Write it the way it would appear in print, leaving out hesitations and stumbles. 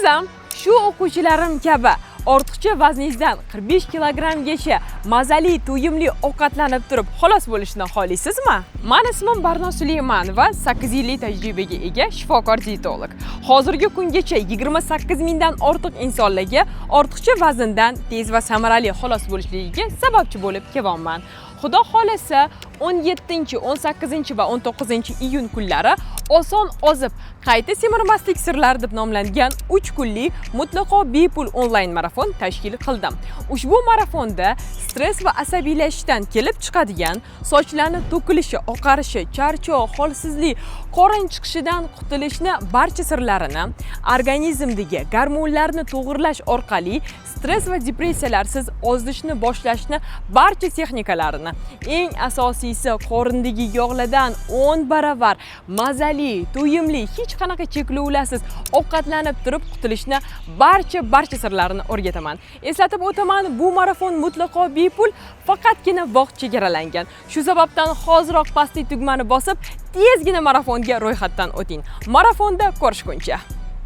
ham shu o'quvchilarim kabi ortiqcha vazningizdan 45 kilogrammgacha mazali, to'yimli ovqatlanib turib xalos bo'lishni xohlaysizmi? Men ismim Barno Suleymanova, 8 yillik tajribaga ega shifokor dietolog. Hozirgi kungacha 28 mingdan ortiq insonlarga ortiqcha vazndan tez va samarali xalos bo'lishligiga sababchi bo'lib kelyapman. Xudo xolasa 17, 18 va 19 iyun kunlari oson ozib, qayta semirmaslik sirlari deb nomlangan 3 kunlik mutlaqo bepul onlayn marafon tashkil qildim. Ushbu marafonda stress va asabiylashishdan kelib chiqadigan sochlarni to'kilishi, oqarishi, charchoq, holsizlik, qorin chiqishidan qutulishni barcha sirlarini, organizmdagi gormonlarni to'g'irlash orqali stress va depressiyalarsiz ozishni boshlashni barcha texnikalarini, eng asosiysi qorindagi yog'lardan 10 baravar mazali, to'yimli, hech qanaqa cheklovlarsiz ovqatlanib turib qutulishni barcha sirlarini o'rgataman. Eslatib o'taman, bu marafon mutlaqo bepul, faqatgina vaqt chegaralangan. Shu sababdan hoziroq pastki tugmani bosib, tezgina marafonga ro'yxatdan o'ting. Marafonda ko'rishguncha.